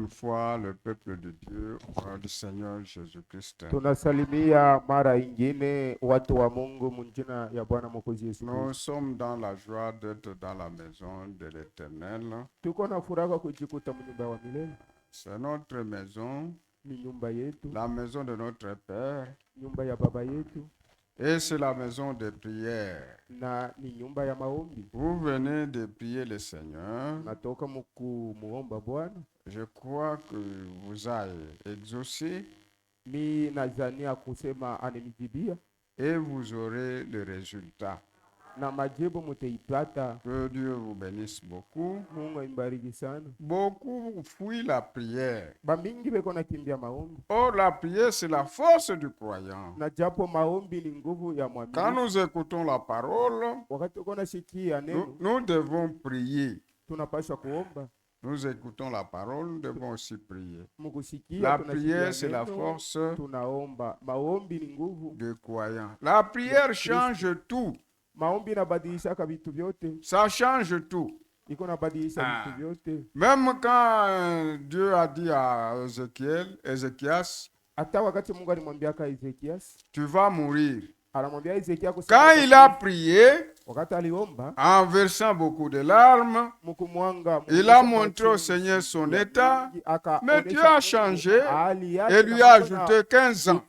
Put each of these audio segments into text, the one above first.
une fois le peuple de Dieu, au nom du Seigneur Jésus-Christ. Tunasalimia mara ingine watu wa Mungu munjina ya Bwana Mwokozi Yesu Nous Kristo. sommes dans la joie d'être dans la maison de l'Éternel. Tuko na furaha kujikuta mnyumba wa milele. C'est notre maison, Ni nyumba yetu, la maison de notre Père, nyumba ya baba yetu, et c'est la maison de prière. na ni nyumba ya maombi. Vous venez de prier le Seigneur. Natoka muomba Bwana. Je crois que vous avez exaucé Mi nazania kusema anemjibia et vous aurez le résultat. na majibu mutaipata. Que Dieu vous bénisse beaucoup. Mungu aibariki sana. Beaucoup fuient la prière. Bamingi beko nakimbia maombi, Or, la prière, c'est la force du croyant. na japo maombi ni nguvu ya Quand mwamini. nous écoutons la parole, Wakati uko nasikia neno, nous devons prier. tunapaswa kuomba. Nous écoutons la parole, nous devons aussi prier. Mukusikia La tunasikia prière, c'est la neno, force tunaomba. Maombi ni nguvu. du croyant. La prière change tout. Maombi inabadilisha vitu vyote, Ça change tout. iko nabadilisha vitu vyote. Même quand Dieu a dit à Ézéchias, Hata wakati Mungu alimwambiaka Ezekias, tu vas mourir. anamwambia Ezekia Quand il a prié, wakati aliomba en versant beaucoup de larmes, mkumwanga, il a montré au Seigneur son état, mais Dieu a changé et lui a ajouté 15 ans.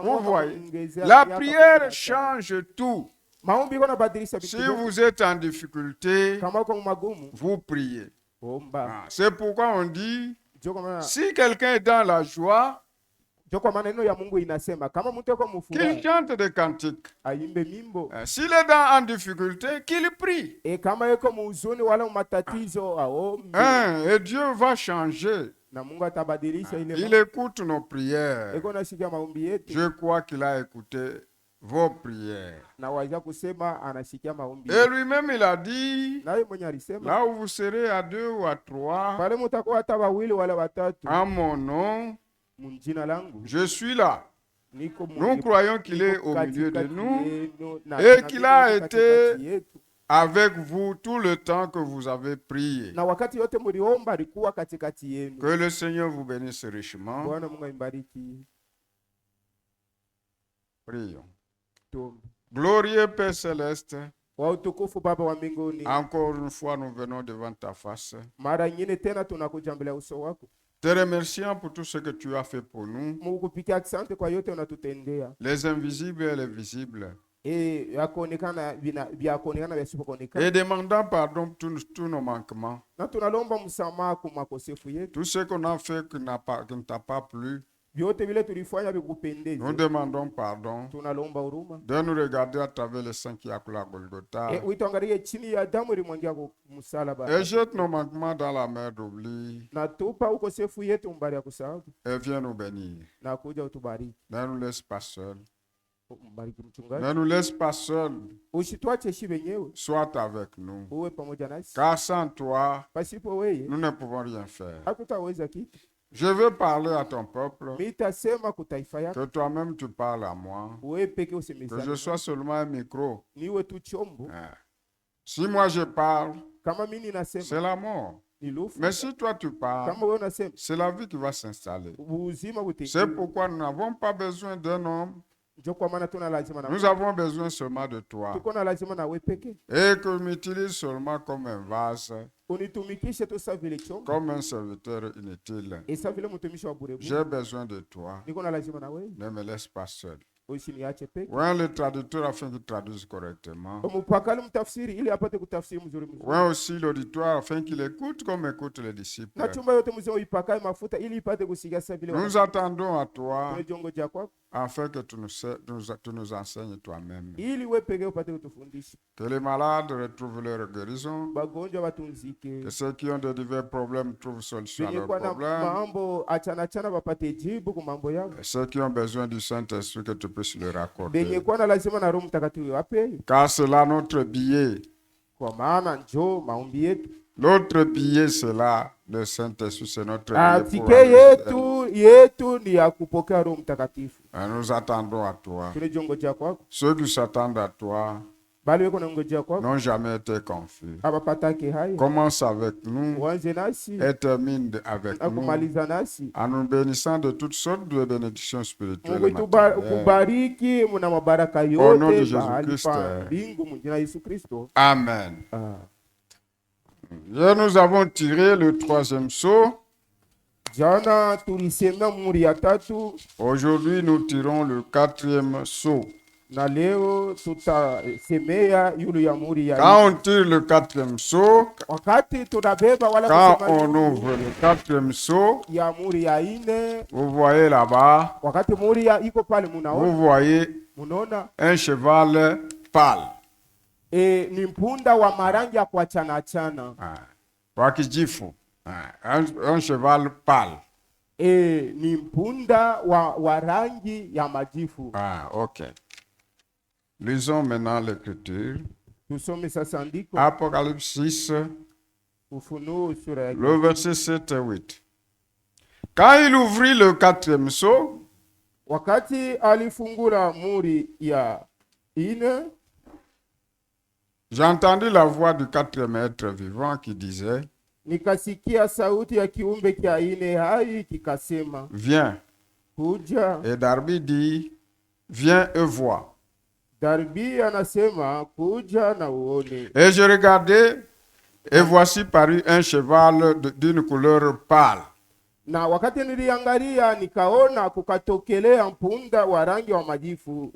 Vous voyez, la prière change tout. Maombi iko nabadilisha vitu Si vyote. vous êtes en difficulté, Kama uko magumu, vous priez. omba. C'est pourquoi on dit, Joko maana si quelqu'un est dans la joie, maneno ya Mungu inasema kama mtu yuko qu'il mfurahi chante des cantiques. aimbe mimbo. S'il est en difficulté, qu'il prie. Kama yuko mhuzuni wala matatizo aombe, Et Dieu va changer. na Mungu atabadilisha ile Il écoute nos prières. iko nasikia maombi yetu, Je crois qu'il a écouté vos prières. na waja kusema anasikia maombi Et yetu. lui-même, il a dit, Naye mwenye alisema là où vous serez à 2 ou à 3, pale mutakuwa hata wawili wala watatu en mon nom, mjina langu, je suis là. niko Nous croyons qu'il est au milieu de nous et qu'il a été avec vous tout le temps que vous avez prié. na wakati yote mliomba alikuwa katikati yenu. Que le Seigneur vous bénisse richement. Bwana Mungu aibariki. Prions. Tuombe. Glorieux Père Céleste, Wa utukufu Baba wa mbinguni, encore une fois nous venons devant ta face, mara nyingine tena tunakuja mbele ya uso wako, te remerciant pour tout ce que tu as fait pour nous, Mungu kupitia asante kwa yote unatutendea, les invisibles et les visibles, ya kuonekana vya kuonekana visipoonekana, et demandant pardon pour tous nos manquements, na tunalomba msamaha kwa makosefu yetu, tout ce qu'on a fait qui ne t'a pas plu. vyote vile tulifanya vikupendeze. Nous demandons pardon Tunalomba huruma, de nous regarder à travers le sang qui a coulé à Golgotha, uitangalie chini ya damu ilimwangia kwa msalaba, et jette nos manquements dans la mer d'oubli, na tupa ukosefu yetu mbali ya kusahau, et viens nous bénir. na kuja utubariki. Ne nous laisse pas seuls. Mbariki mchungaji, Ne nous laisse pas seuls. usitwache shi wenyewe, Sois avec nous. uwe pamoja nasi. Car sans toi, Pasipo wewe nous ne pouvons rien faire. hatutaweza kitu. Je veux parler à ton peuple, Mitasema kwa taifa yako, que toi-même tu parles à moi, wewe peke que usemezane, je sois seulement un micro. niwe tu chombo. Si moi je parle, Kama mimi ninasema c'est la mort. ni lufu, Mais si toi tu parles, kama wewe unasema c'est la vie qui va s'installer. uzima C'est utaingia. pourquoi nous n'avons pas besoin d'un homme, Ndio kwa maana tuna lazima na nous avons besoin seulement de toi. tuko na lazima na wewe peke, Et que tu m'utilises seulement comme un vase, unitumikishe tu sawa vile chombo, comme un serviteur inutile. sawa vile mtumishi wa bure bure. J'ai besoin de toi. Niko na lazima na wewe, Ne me laisse pas seul. usiniache peke. Ouais, le traducteur afin qu'il traduise correctement. Mpakali mtafsiri ili apate kutafsiri mzuri mzuri. Ouais, aussi l'auditoire afin qu'il écoute comme écoutent les disciples. Na chumba yote mzima uipakae mafuta ili ipate kusikia sawa vile. Nous attendons à toi Tunajongoja kwako afin que tu nous enseignes toi-même. ili wewe peke upate kutufundisha. Que les malades retrouvent leur guérison. Bagonjwa watunzike. Que ceux qui ont de divers problèmes trouvent solution à Wenye leurs kuwa na problèmes. mambo achana wapate jibu kwa mambo yao. Et ceux qui ont besoin du Saint-Esprit, que tu puisses leur Benye accorder. kuwa na lazima na Roho Mtakatifu wape, Car c'est là notre billet. kwa maana njoo maombi yetu. L'autre billet, c'est là. Le Saint-Esprit, c'est notre billet. Pour Tike yetu ni ya kupokea Roho Mtakatifu. Et nous attendons à toi. Tunajongoja kwako. Ceux qui s'attendent à toi, bali weko nangojea kwako n'ont jamais été confus. abapatake haya Commence avec nous uanze nasi et termine avec na nous kumaliza nasi. en nous bénissant de toutes sortes de bénédictions spirituelles. Mungu et matérielles. kubariki muna mabaraka Au nom de yote Jésus mahali Christ. pa mbingu mjina Yesu Kristo. Amen. Ah. Hier, nous avons tiré le 3e sceau. Jana tulisema muri ya tatu Aujourd'hui, nous tirons le 4e sceau. na leo tutasemea yulu ya muri ya Quand on tire le 4e sceau, wakati tunabeba wala quand kusema on yulu ouvre le 4e sceau, ya muri ya ine, vous voyez là-bas, wakati muri ya iko pale vous munaona voyez munaona un cheval pâle. ni mpunda wa marangi ya kuachana achana. Kwa kijifu. Un cheval pâle. Ni mpunda wa rangi ya majifu. Ok. Lisons maintenant l'écriture. Tusome sasa andiko Apocalypse 6, Ufunuo sura ya le verset 7 et 8. Quand il ouvrit le 4e sceau, wakati alifungula muri ya ine, j'ai entendu la voix du 4e être vivant qui disait, nikasikia sauti ya kiumbe kia ine hai kikasema, viens. kuja. Et Darby dit, viens et vois. Darby anasema kuja na uone. Et je regardais, et voici parut un cheval d'une couleur pâle. Na wakati niliangalia nikaona kukatokelea mpunda wa rangi wa majifu,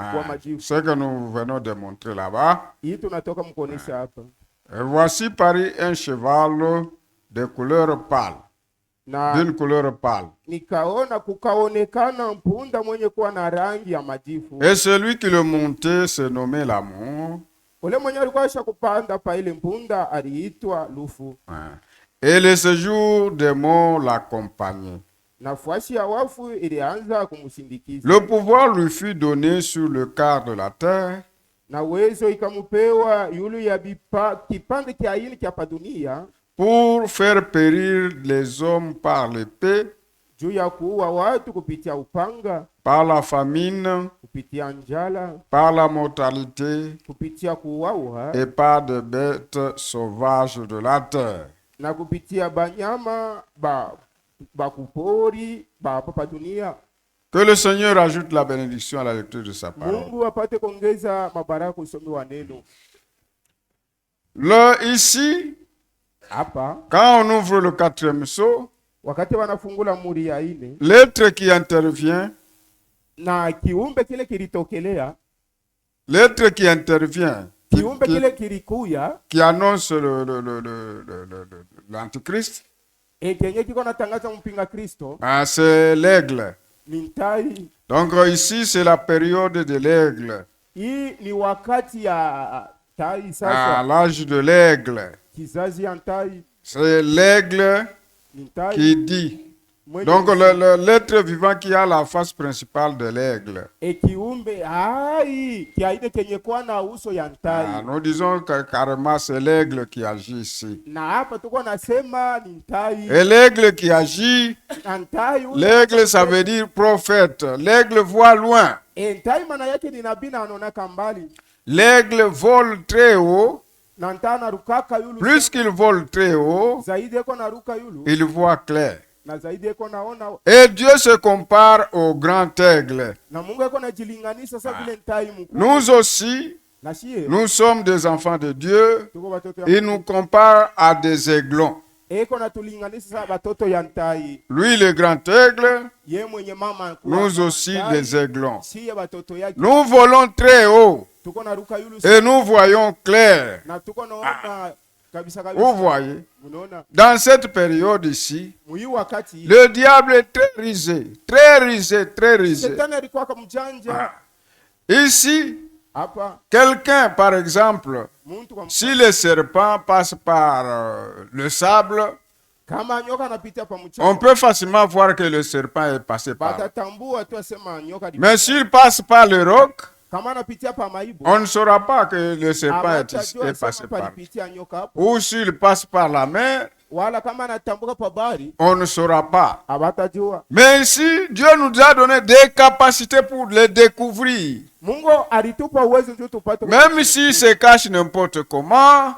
Ce que nous venons de montrer là-bas. Hii tunatoka mkuonesha hapa. Et voici parut un cheval de couleur pâle. D'une couleur pâle. Nikaona kukaonekana mpunda mwenye kuwa na rangi ya majifu. Et celui qui le montait se nommait l'amour. Ule mwenye alikuwa kupanda pa ile mpunda aliitwa Lufu. Et le séjour des morts l'accompagnait. Nafasi ya wafu ilianza kumsindikiza. Le pouvoir lui fut donné sur le quart de la terre. Na uwezo ikamupewa yulu ya kipande kia ini kia pa dunia, pour faire périr les hommes par l'épée, juu ya kuua watu kupitia upanga, par la famine, kupitia njala, par la mortalité, kupitia kuuawa, et par des bêtes sauvages de la terre. na kupitia banyama ba kupori ba papa dunia. Que le Seigneur ajoute la bénédiction à la lecture de sa parole. Mungu apate kuongeza mabaraka usomi wa neno. Là, ici, Hapa quand on ouvre le 4e sceau, wakati wanafungula muri ya ine, l'être qui intervient, na kiumbe kile kilitokelea, l'être qui intervient, kiumbe kile kilikuya, qui annonce l'antichrist, kenye kiko natangaza mpinga Kristo, c'est l'aigle. Mintai. Donc ici, c'est la période de l'aigle. Hii ni wakati ya tai sasa. L'âge de l'aigle. Kizazi ya tai. C'est l'aigle qui dit. Donc l'être vivant qui a la face principale de l'aigle. Nous disons que carrément c'est l'aigle qui agit ici. Et l'aigle qui agit, l'aigle ça veut dire prophète. L'aigle voit loin. L'aigle vole très haut. Plus qu'il vole très haut, il voit clair. Et Dieu se compare au grand aigle. Nous aussi, nous sommes des enfants de Dieu. Il nous compare à des aiglons. Lui, le grand aigle, nous aussi les aiglons. Nous volons très haut et nous voyons clair. Vous voyez, dans cette période ici, le diable est très risé, très risé, très risé. Ici, quelqu'un, par exemple, si le serpent passe par le sable, on peut facilement voir que le serpent est passé par là. Mais s'il passe par le roc, on ne saura pas que le serpent est passé par là. Ou s'il passe par la mer, on ne saura pas. Mais ici, Dieu nous a donné des capacités pour les découvrir. Même s'il se cache n'importe comment,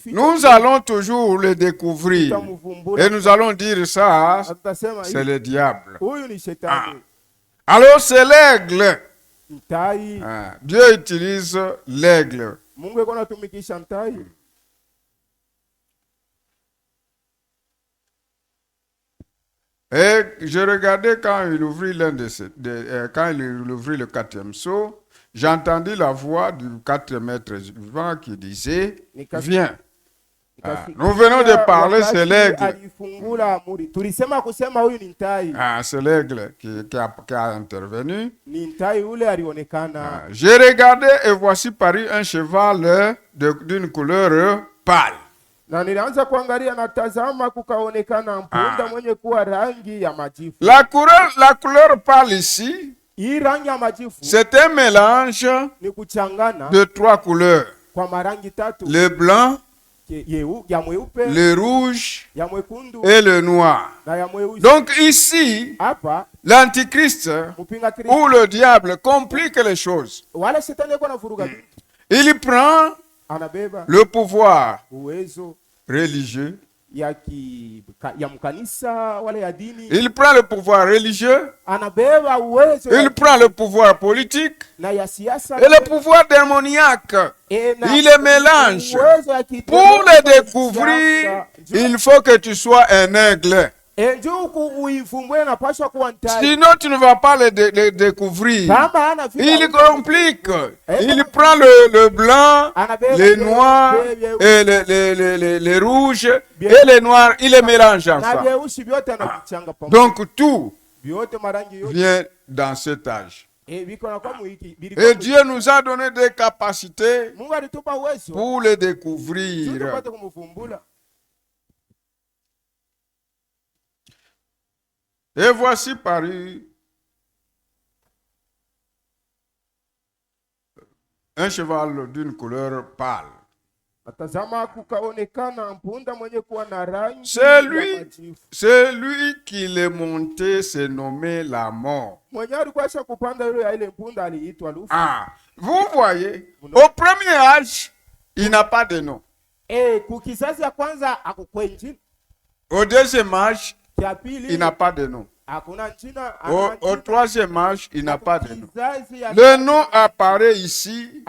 nous allons toujours les découvrir. Et nous allons dire ça, c'est le diable. Alors c'est l'aigle. Dieu utilise l'aigle. Et je regardais quand il ouvrit quand il ouvrit le 4e sceau, j'ai entendu la voix du 4e être vivant qui disait, viens. Nous venons de parler, c'est l'aigle. C'est l'aigle qui a intervenu. J'ai regardé et voici paru un cheval d'une couleur pâle. La couleur pâle ici, c'est un mélange de 3 couleurs. Le blanc, le rouge et le noir. Donc ici, l'antichrist ou le diable complique les choses. Il prend le pouvoir religieux. Il prend le pouvoir religieux. Il prend le pouvoir politique et le pouvoir démoniaque. Il les mélange. Pour les découvrir, il faut que tu sois un aigle. Sinon, tu ne vas pas les découvrir. Il complique. Il prend le blanc, les noirs, et les rouges, et les noirs. Il les mélange ensemble. Donc, tout vient dans cet âge. Et Dieu nous a donné des capacités pour les découvrir. Et voici paru un cheval d'une couleur pâle. Celui qui l'est monté s'est nommé la mort. Vous voyez, au premier âge, il n'a pas de nom. Au deuxième âge, il n'a pas de nom. Au troisième âge, il n'a pas de nom. Le nom apparaît ici,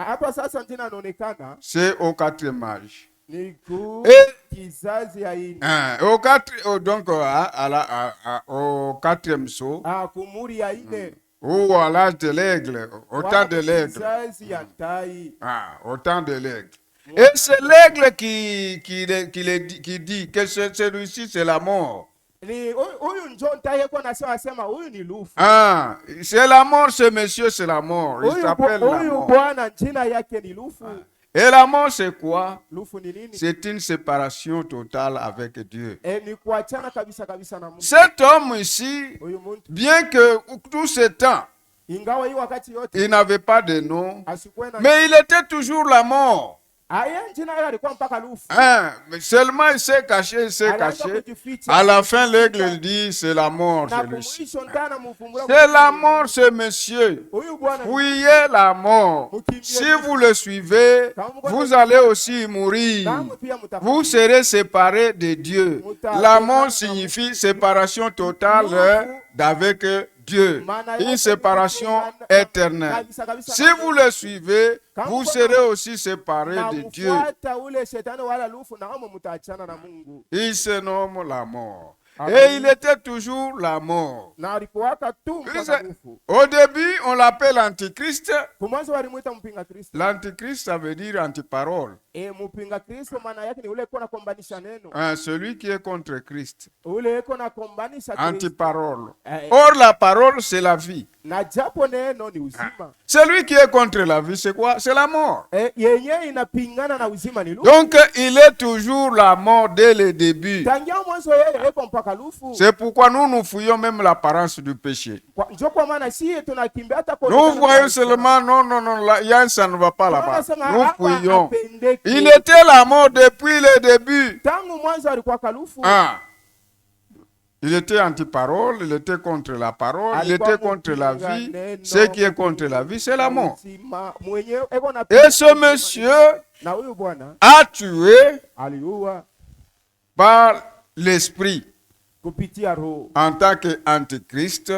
c'est au 4e âge. Et au 4e sceau, ou à l'âge de l'aigle, au temps de l'aigle. Au temps de l'aigle. Et c'est l'aigle qui dit que celui-ci, c'est la mort. C'est la mort, ce monsieur, c'est la mort. Il s'appelle la mort. Et la mort, c'est quoi? C'est une séparation totale avec Dieu. Cet homme ici, bien que tout ce temps, il n'avait pas de nom, mais il était toujours la mort. Mais seulement il s'est caché, À la fin, l'aigle dit, c'est la mort, celui-ci. C'est la mort, ce monsieur. Fuyez la mort. Si vous le suivez, vous allez aussi mourir. Vous serez séparés de Dieu. La mort signifie séparation totale d'avec Dieu, une séparation éternelle. Si vous le suivez, vous serez aussi séparés de Dieu. Il se nomme la mort. Et il était toujours la mort. Au début, on l'appelle Antichrist. L'Antichrist, ça veut dire antiparole. Celui qui est contre Christ. Antiparole. Or, la parole, c'est la vie. Celui qui est contre la vie, c'est quoi? C'est la mort. Donc, il est toujours la mort dès le début. C'est pourquoi nous fouillons même l'apparence du péché. Nous voyons seulement, non, là, ça ne va pas là-bas. Nous fouillons. Il était la mort depuis le début. Tangu mwanzo alikuwa kalufu. Il était anti-parole, il était contre la parole, il était contre la vie. Ce qui est contre la vie, c'est la mort. Et ce monsieur a tué par l'esprit en tant qu'antichrist.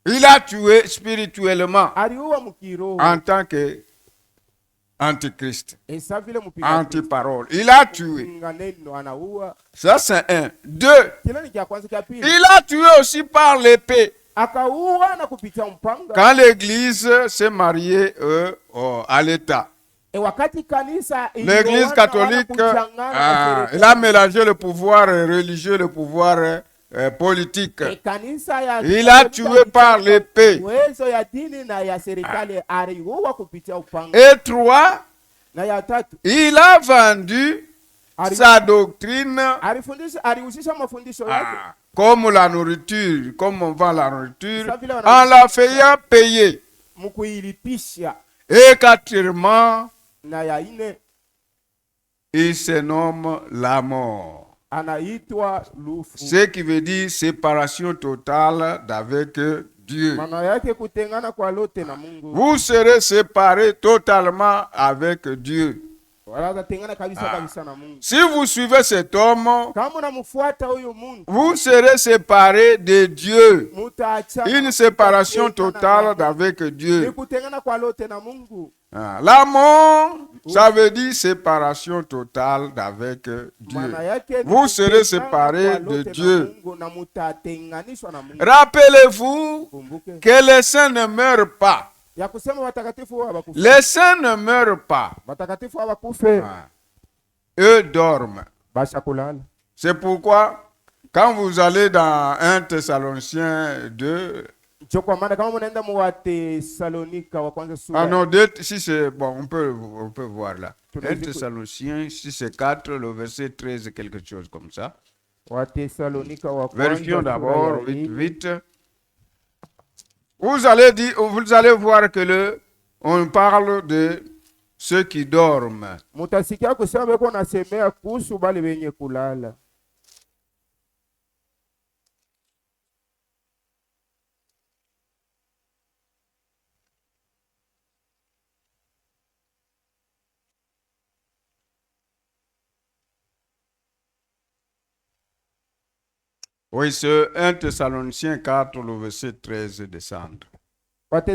Il a tué spirituellement en tant que antichrist, anti-parole. Il a tué. Ça, c'est un. Deux, il a tué aussi par l'épée. Quand l'église s'est mariée à l'État, l'église catholique, il a mélangé le pouvoir religieux, le pouvoir politique. Il a tué par l'épée. Et trois, il a vendu sa doctrine comme la nourriture, comme on vend la nourriture, en la faisant payer. Et quatrièmement, il se nomme la mort. Ce qui veut dire séparation totale d'avec Dieu. Vous serez séparés totalement avec Dieu. Si vous suivez cet homme, vous serez séparés de Dieu. Une séparation totale d'avec Dieu. La mort, ça veut dire séparation totale d'avec Dieu. Vous serez séparés de Dieu. Rappelez-vous que les saints ne meurent pas. Les saints ne meurent pas. Eux dorment. C'est pourquoi, quand vous allez dans 1 Thessaloniciens 2, non, si c'est bon, on peut voir là. 1 Thessaloniciens, si c'est 4, le verset 13, quelque chose comme ça. Vérifions d'abord, vite. Vous allez voir que on parle de ceux qui dorment. Oui, c'est 1 Thessaloniciens 4, le verset 13 descendre. On dit,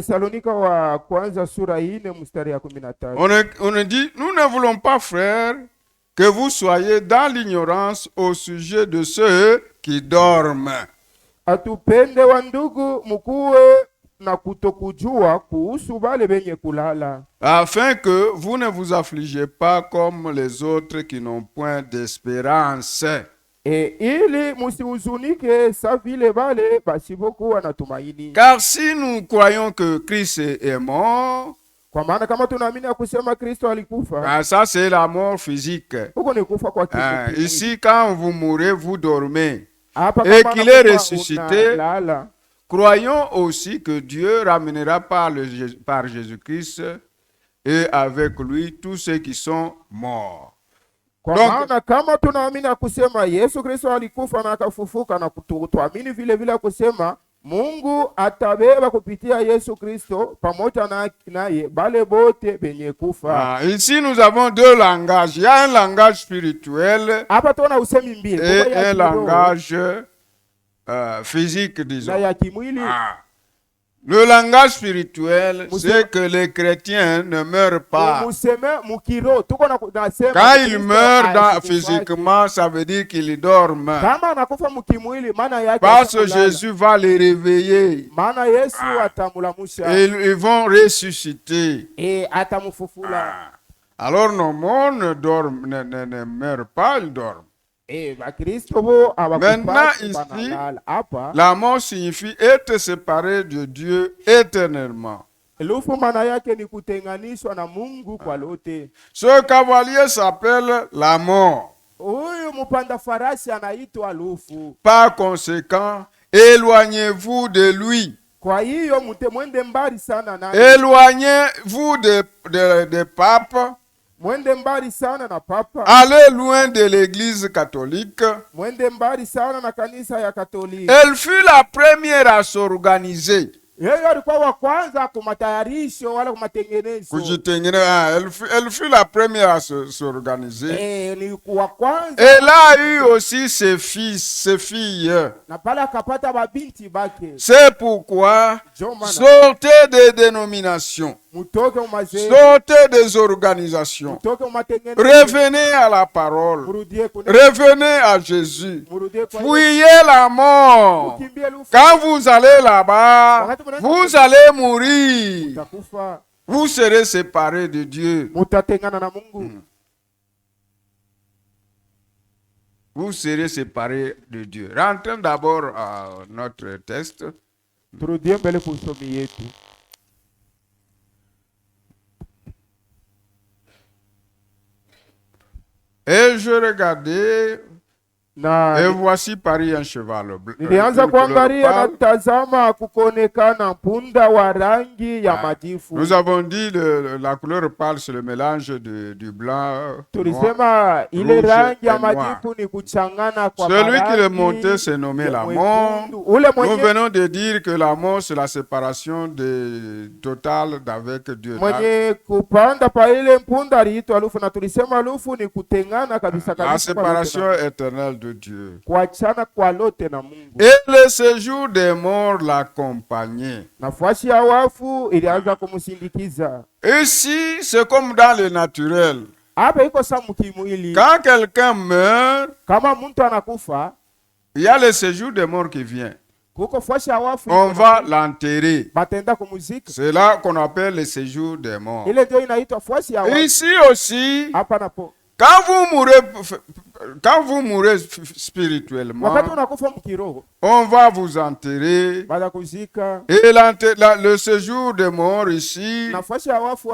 nous ne voulons pas, frères, que vous soyez dans l'ignorance au sujet de ceux qui dorment. Afin que vous ne vous affligez pas comme les autres qui n'ont point d'espérance. Car si nous croyons que Christ est mort, ça c'est la mort physique. Ici, quand vous mourrez, vous dormez. Et qu'il est ressuscité, croyons aussi que Dieu ramènera par Jésus-Christ et avec lui tous ceux qui sont morts. Kwa maana kama tunaamini kusema Yesu Kristo alikufa na akafufuka, na tuamini vile vile kusema Mungu atabeba kupitia Yesu Kristo pamoja naye bale bote benye kufa. Ici nous avons deux langages. Il y a un langage spirituel hapa tuna usemi mbili, et un langage physique, disons. Le langage spirituel, c'est que les chrétiens ne meurent pas. Quand ils meurent physiquement, ça veut dire qu'ils dorment. Parce que Jésus va les réveiller. Ils vont ressusciter. Alors nos morts ne meurent pas, ils dorment. Maintenant ici, la mort signifie être séparé de Dieu éternellement. Ce cavalier s'appelle la mort. Par conséquent, éloignez-vous de lui. Kwa hiyo mwende mbali sana na éloignez-vous des papes. Mwende mbali sana na papa. Allez loin de l'église catholique. Mwende mbali sana na kanisa ya Katoliki. Elle fut la première à s'organiser. Yeye alikuwa wa kwanza kwa matayarisho wala kwa matengenezo. Elle fut la première à s'organiser. Ni wa kwanza. Elle a eu aussi ses filles. Na pale akapata mabinti bake. C'est pourquoi sortez des dénominations. Sortez des organisations. Revenez à la parole. Revenez à Jésus. Fuyez la mort. Quand vous allez là-bas, vous allez mourir. Vous serez séparés de Dieu. Vous serez séparés de Dieu. Rentrons d'abord à notre texte. Et je regardais, et voici Paris un cheval blanc. Nilianza kuangalia na tazama kukonekana punda wa rangi ya majifu. Nous avons dit la couleur pâle c'est le mélange du blanc. Tulisema ile rangi ya majifu ni kuchangana kwa rangi. Celui qui le montait s'est nommé la mort. Nous venons de dire que la mort c'est la séparation totale d'avec Dieu. Mwenye kupanda pa ile punda aliitwa Lufu, na tulisema Lufu ni kutengana kabisa kabisa. La séparation éternelle de Dieu. Et le séjour des morts l'accompagnait. Ici, c'est comme dans le naturel. Quand quelqu'un meurt, il y a le séjour des morts qui vient. On va l'enterrer. C'est là qu'on appelle le séjour des morts. Ici aussi, quand vous mourrez spirituellement, on va vous enterrer. Et le séjour des morts ici,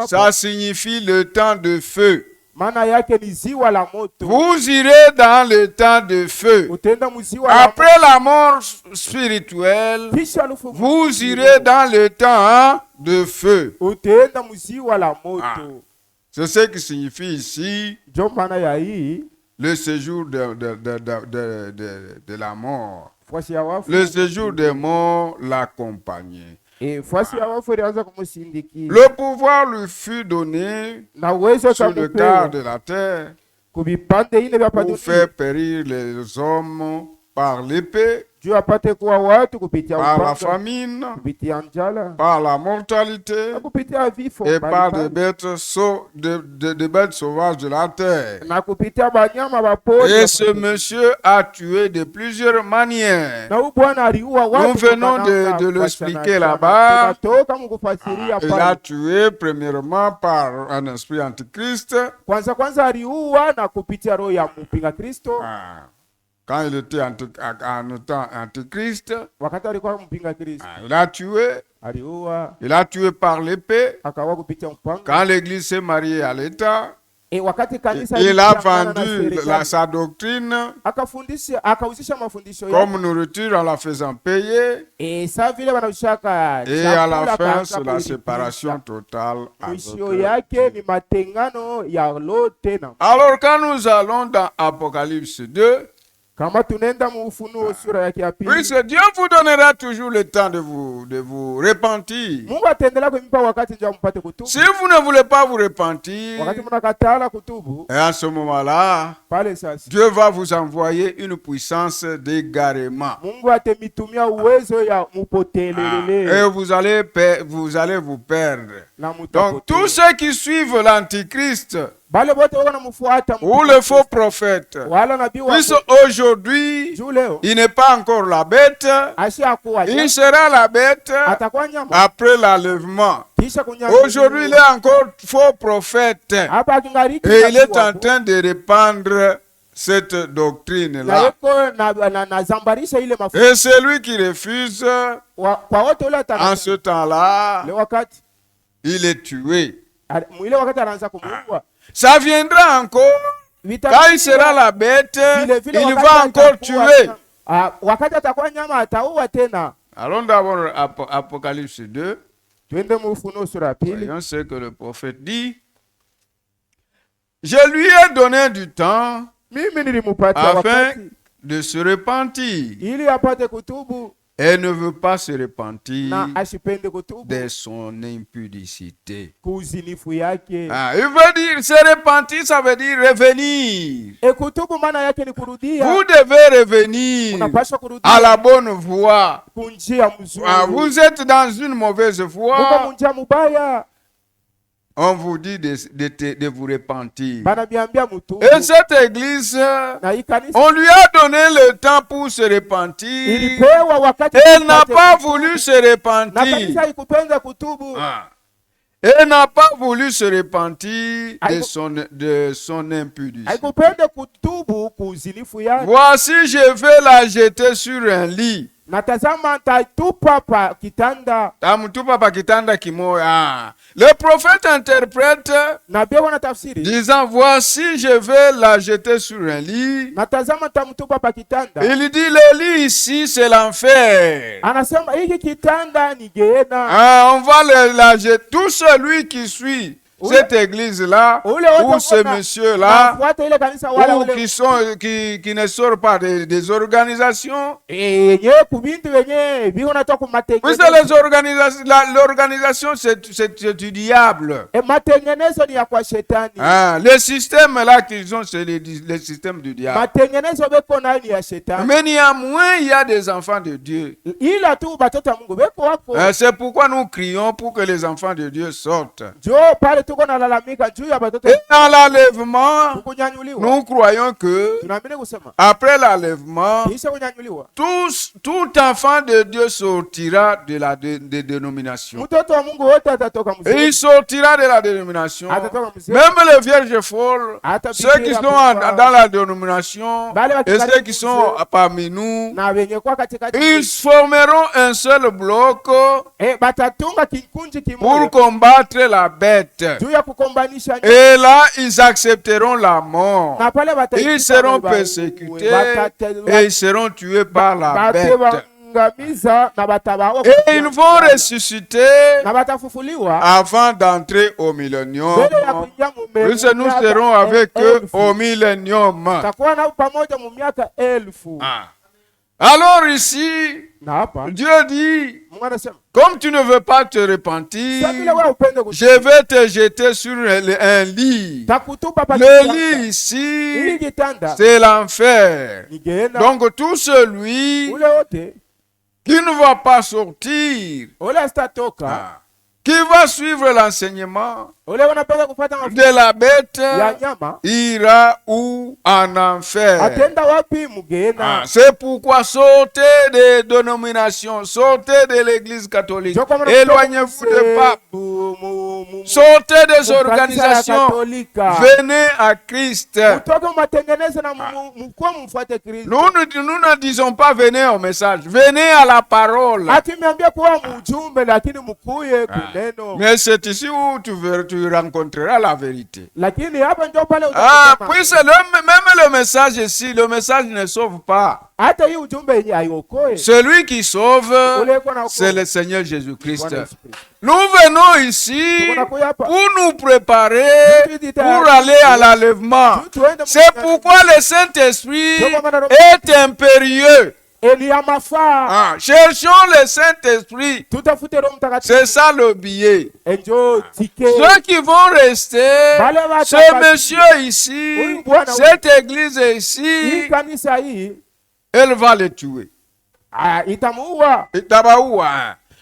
ça signifie le temps de feu. Vous irez dans le temps de feu. Après la mort spirituelle, vous irez dans le temps de feu. C'est ce qui signifie ici le séjour de la mort. Le séjour des morts l'accompagnait. Le pouvoir lui fut donné sur le quart de la terre pour faire périr les hommes par l'épée, par la famine, par la mortalité et par des bêtes sauvages de la terre. Et ce monsieur a tué de plusieurs manières. Nous venons de l'expliquer là-bas. Il a tué premièrement par un esprit antichrist. Quand il était en temps antichrist, il a tué par l'épée. Quand l'église s'est mariée à l'État, il a vendu sa doctrine comme nourriture en la faisant payer. Et à la fin, c'est la séparation totale avec Dieu. Alors quand nous allons dans Apocalypse 2, puisque Dieu vous donnera toujours le temps de vous repentir. Si vous ne voulez pas vous repentir, et à ce moment-là, Dieu va vous envoyer une puissance d'égarement. Et vous allez vous perdre. Donc tous ceux qui suivent l'Antichrist ou le faux prophète, puisque aujourd'hui il n'est pas encore la bête, il sera la bête après l'enlèvement. Aujourd'hui il est encore faux prophète et il est en train de répandre cette doctrine-là. Et celui qui refuse, en ce temps-là, il est tué. Ça viendra encore. Quand il sera la bête, il va encore tuer. Allons d'abord Apocalypse 2. Voyons ce que le prophète dit. Je lui ai donné du temps afin de se repentir. Et ne veut pas se repentir de son impudicité. Il veut dire se repentir, ça veut dire revenir. Vous devez revenir à la bonne voie. Vous êtes dans une mauvaise voie. On vous dit de vous repentir. Et cette église, on lui a donné le temps pour se repentir. Elle n'a pas voulu se repentir. Elle n'a pas voulu se repentir de son impudicité. Voici, je vais la jeter sur un lit. Le prophète interprète disant, voici, je vais la jeter sur un lit. Il dit, le lit ici, c'est l'enfer. On va la jeter. Tout celui qui suit cette église-là, ou ce monsieur-là, ou qui ne sort pas des organisations. L'organisation, c'est du diable. Le système là qu'ils ont, c'est le système du diable. Mais néanmoins, il y a des enfants de Dieu. C'est pourquoi nous crions pour que les enfants de Dieu sortent. Et dans l'enlèvement, nous croyons que après l'enlèvement, tout enfant de Dieu sortira de la dénomination. Il sortira de la dénomination. Même les vierges folles, ceux qui sont dans la dénomination et ceux qui sont parmi nous, ils formeront un seul bloc pour combattre la bête. Et là, ils accepteront la mort. Ils seront persécutés et ils seront tués par la bête. Et ils vont ressusciter avant d'entrer au millénium. Nous serons avec eux au millénium. Alors ici, Dieu dit, comme tu ne veux pas te repentir, je vais te jeter sur un lit. Le lit ici, c'est l'enfer. Donc tout celui qui ne va pas sortir, qui va suivre l'enseignement de la bête, ira où? En enfer. C'est pourquoi sortez des dénominations, sortez de l'église catholique, éloignez-vous des papes, sortez des organisations, venez à Christ. Nous ne disons pas venez au message, venez à la parole. Mais c'est ici où tu rencontreras la vérité. Puis même le message ici, le message ne sauve pas. Celui qui sauve, c'est le Seigneur Jésus-Christ. Nous venons ici pour nous préparer pour aller à l'enlèvement. C'est pourquoi le Saint-Esprit est impérieux. Cherchons le Saint-Esprit. C'est ça le billet. Ceux qui vont rester, ce monsieur ici, cette église ici, elle va les tuer.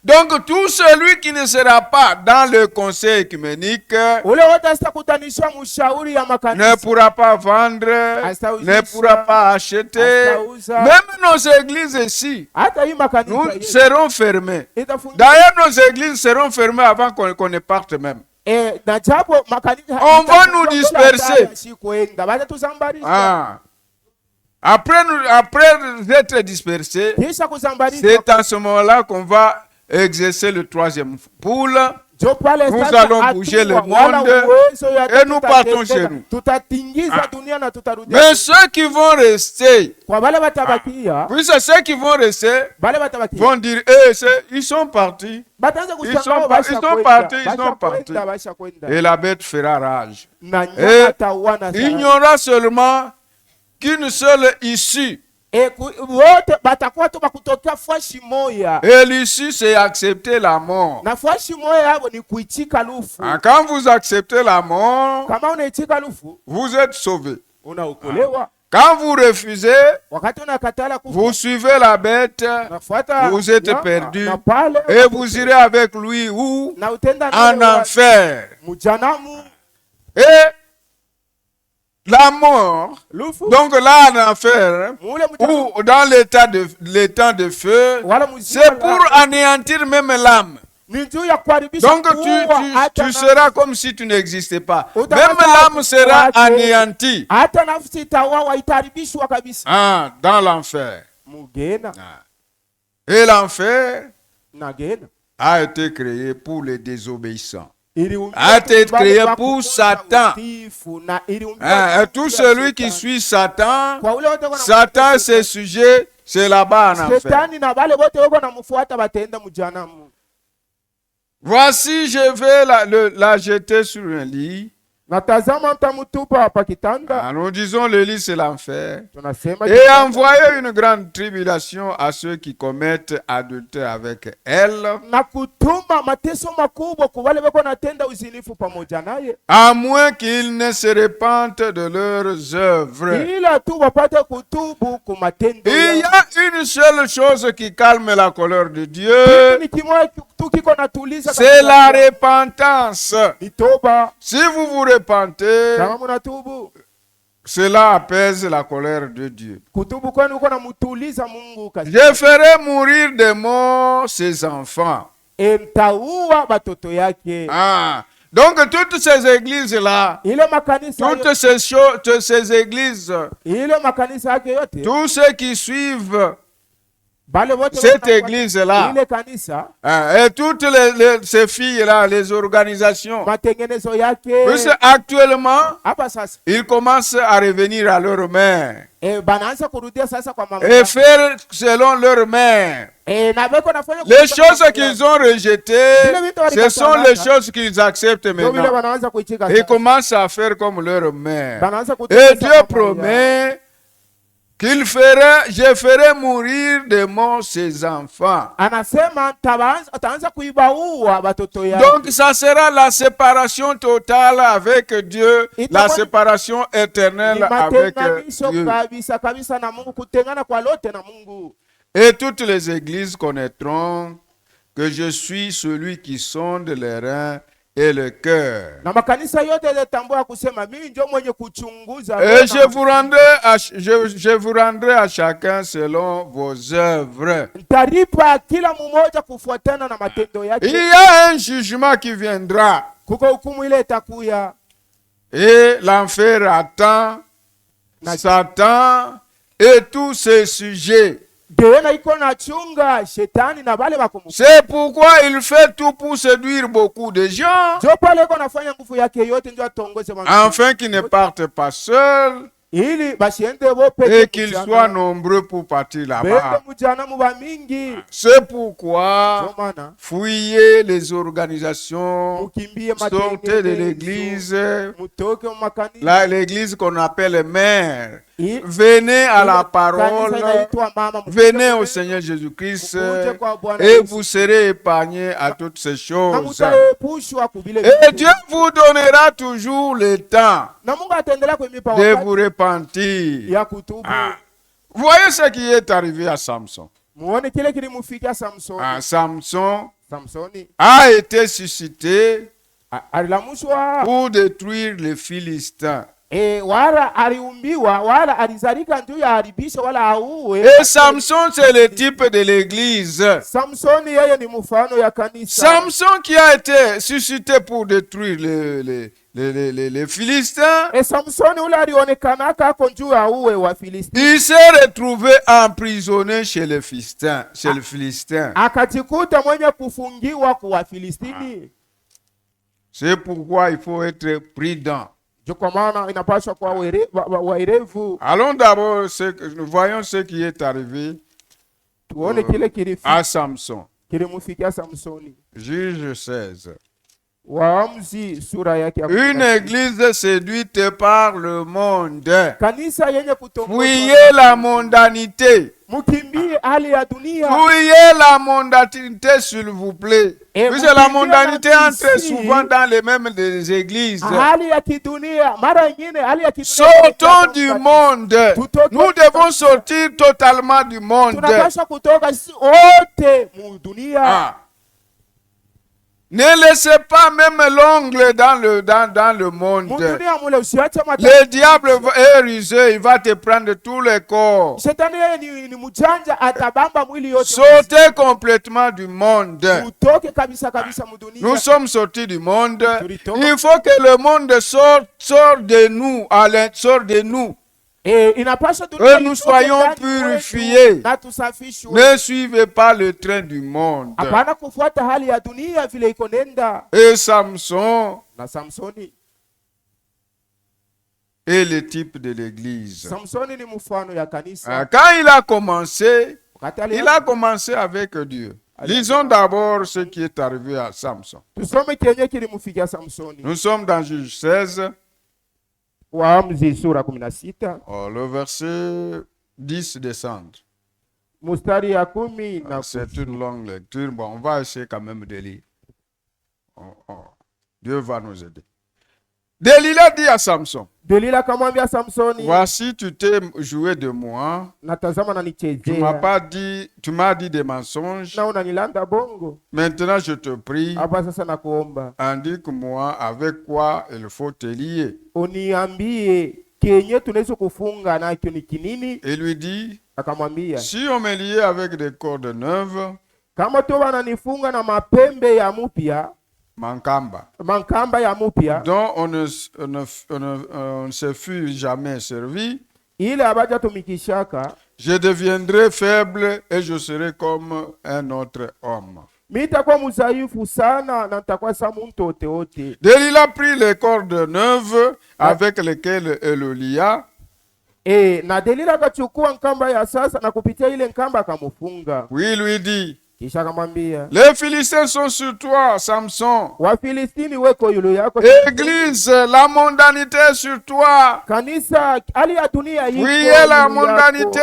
Donc tout celui qui ne sera pas dans le conseil œcuménique ne pourra pas vendre, ne pourra pas acheter. Même nos églises ici, nous serons fermées. D'ailleurs, nos églises seront fermées avant qu'on ne parte même. On va nous disperser. Après être dispersés, c'est à ce moment-là qu'on va exercer le troisième poule Nous allons bouger le monde et nous partons chez nous. Mais ceux qui vont rester, puis ceux qui vont rester vont dire, ils sont partis. Ils sont partis. Et la bête fera rage. Et il n'y aura seulement qu'une seule issue. Et l'issue, c'est accepter la mort. Quand vous acceptez la mort, vous êtes sauvé. Quand vous refusez, vous suivez la bête, vous êtes perdu. Et vous irez avec lui où? En enfer. Et la mort, donc là en enfer, ou dans l'état de feu, c'est pour anéantir même l'âme. Donc tu seras comme si tu n'existais pas. Même l'âme sera anéantie. Dans l'enfer. Et l'enfer a été créé pour les désobéissants. A été créé pour Satan. Tout celui qui suit Satan, Satan c'est sujet, c'est là-bas en enfer. Voici, je vais la jeter sur un lit. Nous disons le lit c'est l'enfer. Et envoyer une grande tribulation à ceux qui commettent adultère avec elle. À moins qu'ils ne se repentent de leurs œuvres. Il y a une seule chose qui calme la colère de Dieu. C'est la repentance. Si vous vous repentez, cela apaise la colère de Dieu. Je ferai mourir de mort ses enfants. Donc toutes ces églises-là, toutes ces églises, tous ceux qui suivent cette église-là, et toutes ces filles-là, les organisations, actuellement, ils commencent à revenir à leur mère et faire selon leur mère. Les choses qu'ils ont rejetées, ce sont les choses qu'ils acceptent maintenant. Ils commencent à faire comme leur mère. Et Dieu promet qu'il je ferai mourir de mort ses enfants. Donc ça sera la séparation totale avec Dieu, la séparation éternelle avec Dieu. Et toutes les églises connaîtront que je suis celui qui sonde les reins et le cœur. Et je vous rendrai à chacun selon vos œuvres. Il y a un jugement qui viendra. Et l'enfer attend Satan et tous ses sujets. C'est pourquoi il fait tout pour séduire beaucoup de gens, afin qu'ils ne partent pas seuls et qu'ils soient nombreux pour partir là-bas. C'est pourquoi fuyez les organisations, sortez de l'église, l'église qu'on appelle mère. Venez à la parole, venez au Seigneur Jésus-Christ et vous serez épargnés à toutes ces choses. Et Dieu vous donnera toujours le temps de vous repentir. Voyez ce qui est arrivé à Samson. Samson a été suscité pour détruire les Philistins. Et Samson, c'est le type de l'église. Samson qui a été suscité pour détruire les Philistins. Il s'est retrouvé emprisonné chez les Philistins. C'est pourquoi il faut être prudent. Allons d'abord, nous voyons ce qui est arrivé à Samson. Juge 16. Une église séduite par le monde. Fuyez la mondanité. Fuyez la mondanité, s'il vous plaît. Puisque la mondanité entre souvent dans les mêmes des églises. Sortons du monde. Nous devons sortir totalement du monde. Ne laissez pas même l'ongle dans le monde. Le diable est rusé, il va te prendre tous les corps. Sortez complètement du monde. Nous sommes sortis du monde. Il faut que le monde sorte de nous, sort de nous. Que nous soyons purifiés. Ne suivez pas le train du monde. Et Samson est le type de l'église. Quand il a commencé avec Dieu. Lisons d'abord ce qui est arrivé à Samson. Nous sommes dans Juge 16. Le verset 10 descendre. C'est une longue lecture. Bon, on va essayer quand même de lire. Dieu va nous aider. Delilah dit à Samson, voici, tu t'es joué de moi. Tu m'as dit des mensonges. Maintenant, je te prie, indique-moi avec quoi il faut te lier. Il lui dit, si on me liait avec des cordes neuves, Mankamba, dont on ne se fut jamais servi, je deviendrai faible et je serai comme un autre homme. Delilah prit les cordes neuves avec lesquelles elle le lia. Puis il lui dit, les Philistins sont sur toi, Samson. Église, la mondanité est sur toi. Fuyez la mondanité.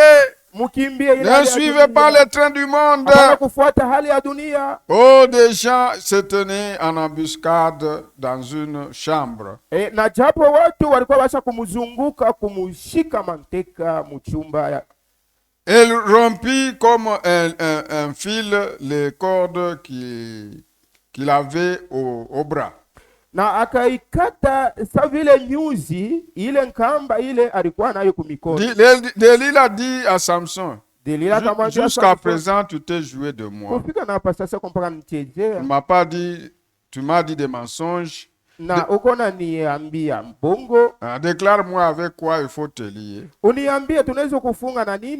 Ne suivez pas le train du monde. Oh, des gens se tenaient en embuscade dans une chambre. Elle rompit comme un fil les cordes qu'il avait au bras. Delilah dit à Samson, jusqu'à présent tu t'es joué de moi. Tu m'as dit des mensonges. Déclare-moi avec quoi il faut te lier.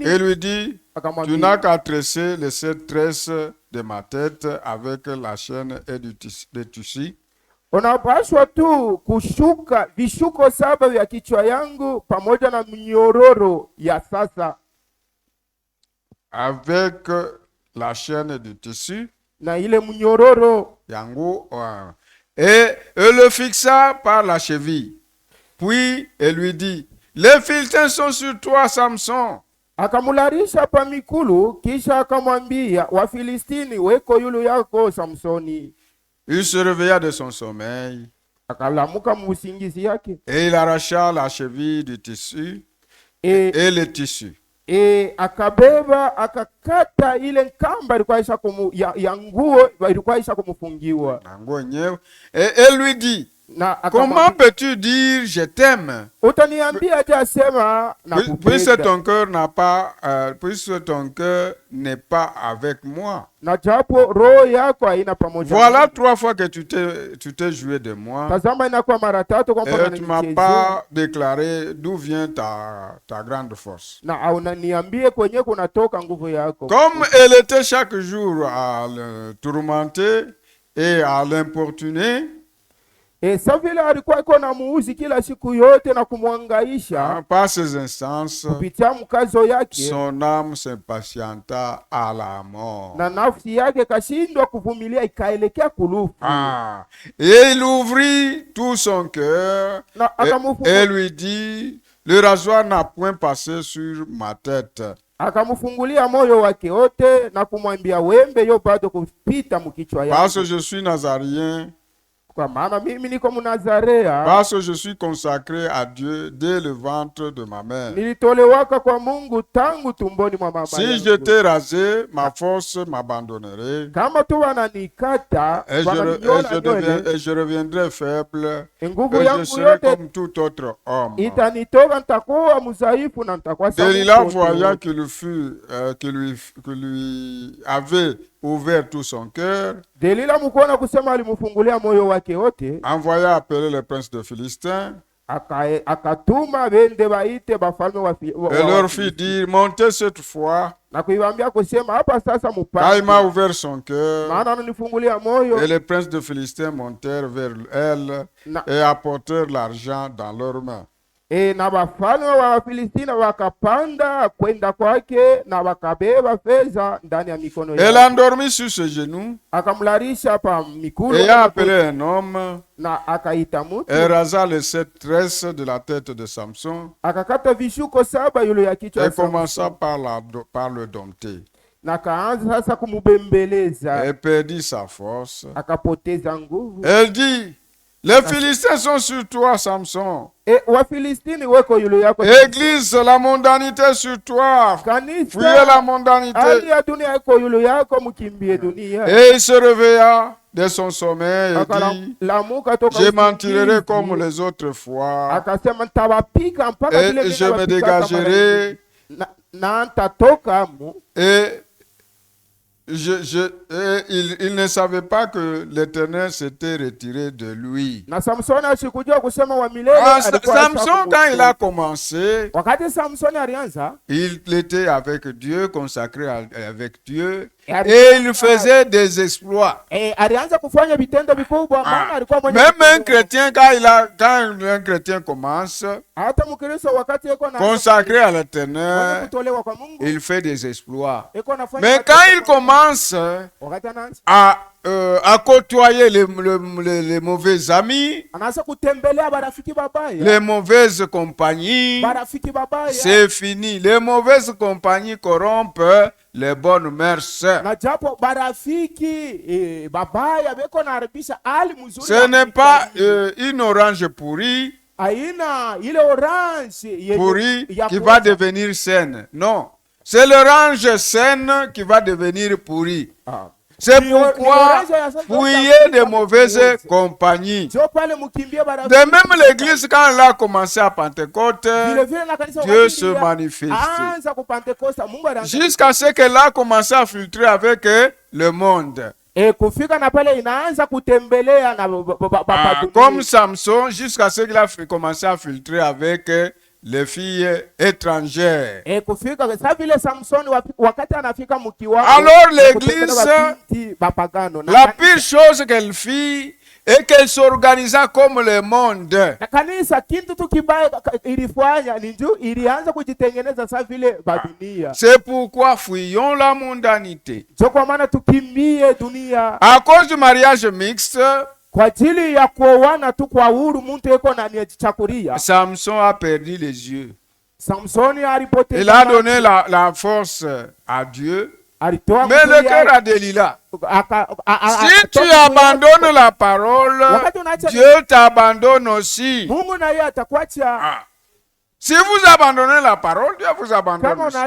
Et lui dit, tu n'as qu'à tresser les 7 tresses de ma tête avec la chaîne et des tissus. Unapaswa tu kushuka vishuko 7 vya kichwa yangu pamoja na mnyororo ya sasa. Avec la chaîne du tissu. Na ile mnyororo yangu. Et elle le fixa par la cheville. Puis elle lui dit, les Philistins sont sur toi, Samson. Akamularisha pa mikulu, kisha akamwambia, Wafilistini weko yulu yako Samsoni. Il se réveilla de son sommeil. Et il arracha la cheville du tissu et le tissu. Akabeba akakata ile nkamba ilikuwa isha ya nguo ilikuwa isha kumufungiwa. Et elle lui dit, comment peux-tu dire je t'aime? Puisque ton cœur n'est pas avec moi. Voilà 3 fois que tu t'es joué de moi. Et tu ne m'as pas déclaré d'où vient ta grande force. Comme elle était chaque jour à le tourmenter et à l'importuner, Sa vile alikuwa iko na muuzi kila siku yote na kumwangaisha. Par ses instances, kupitia mkazo yake, son âme s'impatienta à la mort. na nafsi yake kashindwa kuvumilia ikaelekea kulufu. Et il ouvrit tout son cœur et lui dit, le rasoir n'a point passé sur ma tête. Akamfungulia moyo wake wote na kumwambia wembe yo bado kupita mkichwa yake. Parce que je suis Nazarien. Kwa maana mimi niko Mnazarea. Parce que je suis consacré à Dieu dès le ventre de ma mère. Nilitolewaka kwa Mungu tangu tumboni mwa mama yangu. Si j'étais rasé, ma force m'abandonnerait. Kama tu wananikata, et je reviendrai faible. Et je serai comme tout autre homme. Itanitoka, nitakuwa mzaifu na nitakuwa sawa. Delilah voyant qu'il lui avait ouvert tout son cœur, Delila mkuona kusema alimufungulia moyo wake wote, envoya appeler le prince de Philistins, akatuma bende baite bafalme wa et leur fit dire, montez cette fois. Na kuiambia kusema hapa sasa mupande. Car il m'a ouvert son cœur. Maana ananifungulia moyo. Et les princes de Philistins montèrent vers elle et apportèrent l'argent dans leurs mains. Na bafalme wa Filistina wakapanda kwenda kwake na wakabeba fedha ndani ya mikono yake. Elle endormit sur ses genoux. Akamlarisha pa mikono. Et a appelé un homme. Na akaita mtu. Et rasa les 7 tresses de la tête de Samson. Akakata vishuko 7 yule ya kichwa. Et commença par le dompter. Na kaanza sasa kumubembeleza. Elle perdit sa force. Akapoteza nguvu. Elle dit, les Philistins sont sur toi, Samson. Église, la mondanité sur toi. Fuyez la mondanité. Et il se réveilla de son sommeil et dit, je m'en tirerai comme les autres fois. Et je me dégagerai. Et il ne savait pas que l'Éternel s'était retiré de lui. Samson, quand il a commencé, il était avec Dieu, consacré avec Dieu, et il faisait des exploits. Même un chrétien, quand un chrétien commence, consacré à l'Éternel, il fait des exploits. Mais quand il commence à côtoyer les mauvais amis, les mauvaises compagnies, c'est fini. Les mauvaises compagnies corrompent les bonnes mœurs. Ce n'est pas une orange pourrie qui va devenir saine. Non. C'est l'orange saine qui va devenir pourrie. C'est pourquoi fuyez de mauvaises compagnies. De même l'église, quand elle a commencé à Pentecôte, Dieu se manifeste. Jusqu'à ce qu'elle a commencé à filtrer avec le monde. Comme Samson, jusqu'à ce qu'il a commencé à filtrer avec les filles étrangères. Alors l'église, la pire chose qu'elle fit est qu'elle s'organisa comme le monde. C'est pourquoi fuyons la mondanité. À cause du mariage mixte, Samson a perdu les yeux. Il a donné la force à Dieu, mais le cœur à Delilah. Si tu abandonnes la parole, Dieu t'abandonne aussi. Si vous abandonnez la parole, Dieu vous abandonne aussi.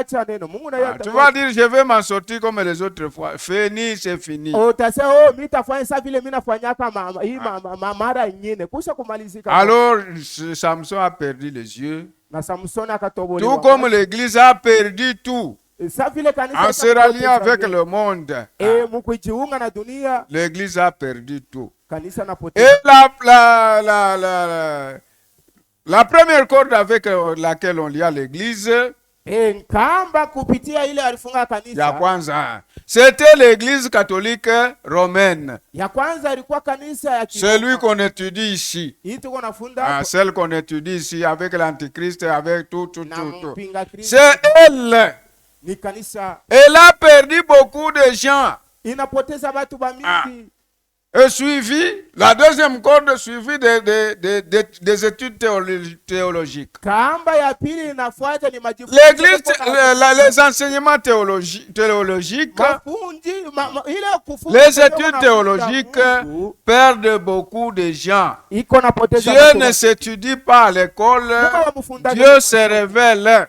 Tu vas dire, je vais m'en sortir comme les autres fois. Fini, c'est fini. Alors, Samson a perdu les yeux. Tout comme l'église a perdu tout. En se ralliant avec le monde, l'église a perdu tout. Et la première corde avec laquelle on lia l'église, Nkamba kupitia ile alifunga kanisa. Ya kwanza, c'était l'église catholique romaine. Ya kwanza ilikuwa kanisa ya celui qu'on étudie ici. Celle qu'on étudie ici avec l'antichrist, avec tout. C'est elle. Ni kanisa. Elle a perdu beaucoup de gens. Inapoteza watu bamingi. Et suivi, la deuxième corde suivi des études théologiques. L'église, les enseignements théologiques, les études théologiques perdent beaucoup de gens. Dieu ne s'étudie pas à l'école, Dieu se révèle.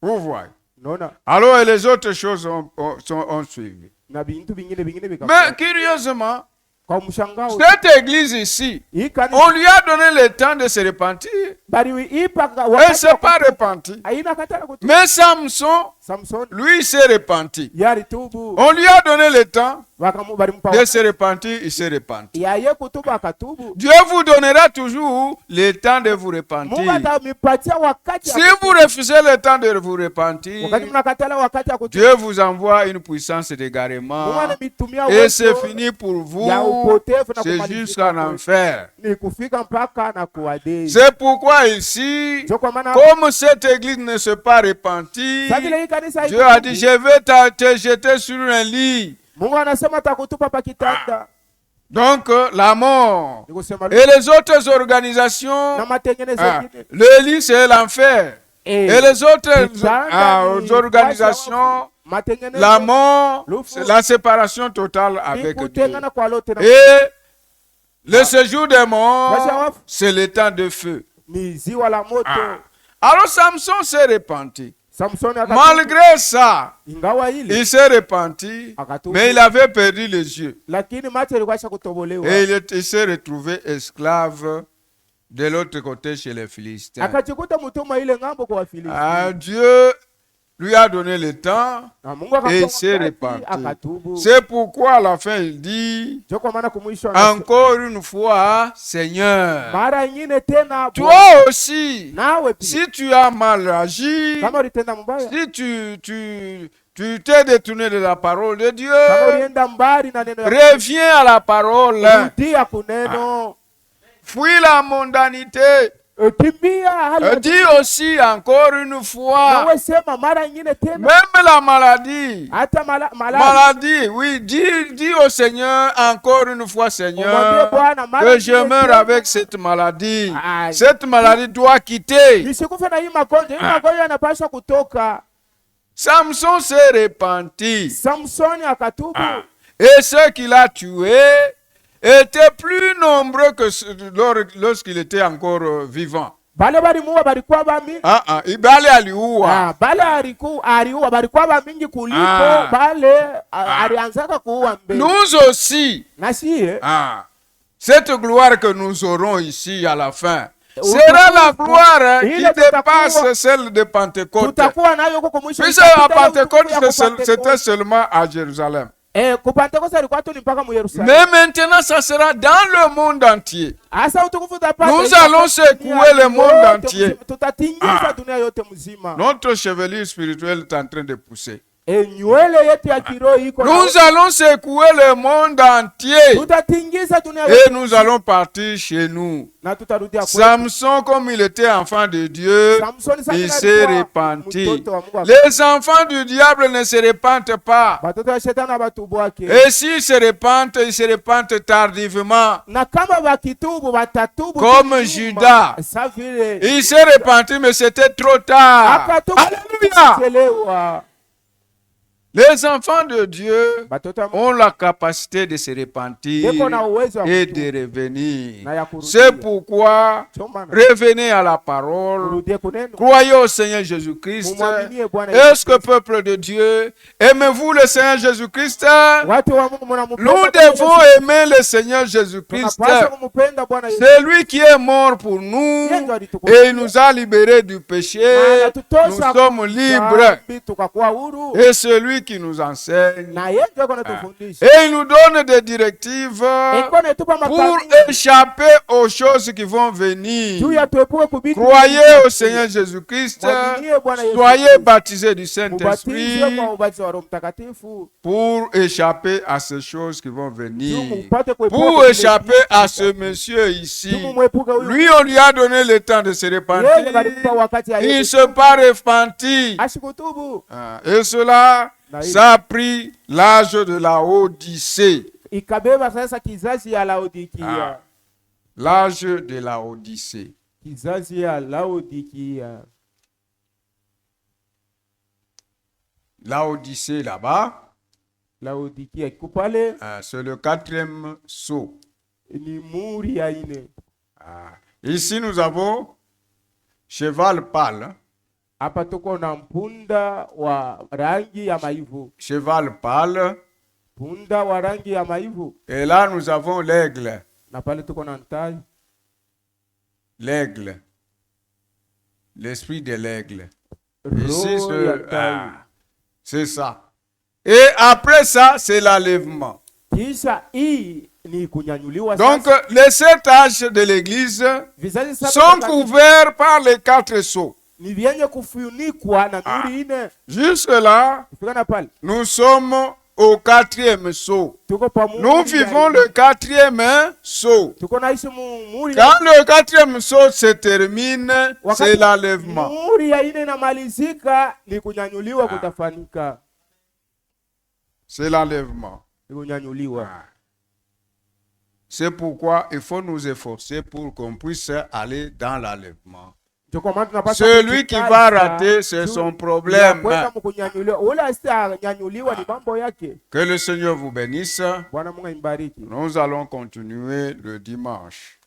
Vous voyez. Alors, et les autres choses ont suivi. Mais curieusement, cette église ici, on lui a donné le temps de se repentir. Elle ne s'est pas repentie. Mais Samson, lui, s'est repenti. On lui a donné le temps de se repentir, il s'est repenti. Dieu vous donnera toujours le temps de vous repentir. Si vous refusez le temps de vous repentir, Dieu vous envoie une puissance d'égarement et c'est fini pour vous. C'est jusqu'en enfer. C'est pourquoi ici, comme cette église ne s'est pas repentie, Dieu a dit, je vais te jeter sur un lit. Donc la mort et les autres organisations, le lit c'est l'enfer. Et les autres organisations, la mort, c'est la séparation totale avec Dieu. Et le séjour des morts, c'est le temps de feu. Alors Samson s'est repenti. Malgré ça, il s'est repenti, mais il avait perdu les yeux. Et il s'est retrouvé esclave de l'autre côté chez les Philistins. Dieu lui a donné le temps et il s'est repenti. C'est pourquoi à la fin il dit, encore une fois, Seigneur, toi aussi, si tu as mal agi, si tu t'es détourné de la parole de Dieu, reviens à la parole. Fuis la mondanité. Dis aussi encore une fois, même la maladie, oui, dis au Seigneur encore une fois, Seigneur, que je meurs avec cette maladie. Cette maladie doit quitter. Samson s'est repenti. Et ceux qu'il a tués étaient plus nombreux que lorsqu'il était encore vivant. Nous aussi, cette gloire que nous aurons ici à la fin sera la gloire qui dépasse celle de Pentecôte. Puisque à Pentecôte, c'était seulement à Jérusalem. Mais maintenant, ça sera dans le monde entier. Nous allons secouer le monde entier. Notre chevelure spirituelle est en train de pousser. Nous allons secouer le monde entier. Et nous allons partir chez nous. Samson, comme il était enfant de Dieu, il s'est repenti. Les enfants du diable ne se repentent pas. Et s'ils se repentent tardivement. Comme Judas. Il s'est repenti, mais c'était trop tard. Alléluia. Les enfants de Dieu ont la capacité de se repentir et de revenir. C'est pourquoi revenez à la parole, croyez au Seigneur Jésus-Christ. Est-ce que peuple de Dieu, aimez-vous le Seigneur Jésus-Christ? Nous devons aimer le Seigneur Jésus-Christ. C'est lui qui est mort pour nous et il nous a libérés du péché. Nous sommes libres. Et celui lui qui nous enseigne. Na yeye ndio Et anatufundisha. il nous donne des directives pour échapper aux choses qui vont venir. Croyez au Seigneur Jésus-Christ. Soyez baptisés du Saint-Esprit pour échapper à ces choses qui vont venir. Pour échapper à ce monsieur ici. Lui, on lui a donné le temps de se repentir. Il ne s'est pas repenti. Et cela, ça a pris l'âge de la Odyssée. L'âge de la Odyssée. La Odyssée là-bas. C'est le 4e sceau. Ici nous avons cheval pâle. Cheval pâle. Et là nous avons l'aigle. L'aigle. L'esprit de l'aigle. Ici c'est ça. Et après ça, c'est l'enlèvement. Donc, les 7 âges de l'Église sont couverts par les 4 sceaux. Jusque-là, nous sommes au 4e sceau. Nous vivons le 4e sceau. Quand le 4e sceau se termine, c'est l'enlèvement. C'est l'enlèvement. C'est pourquoi il faut nous efforcer pour qu'on puisse aller dans l'enlèvement. Celui qui va rater, c'est son problème. Que le Seigneur vous bénisse. Nous allons continuer le dimanche.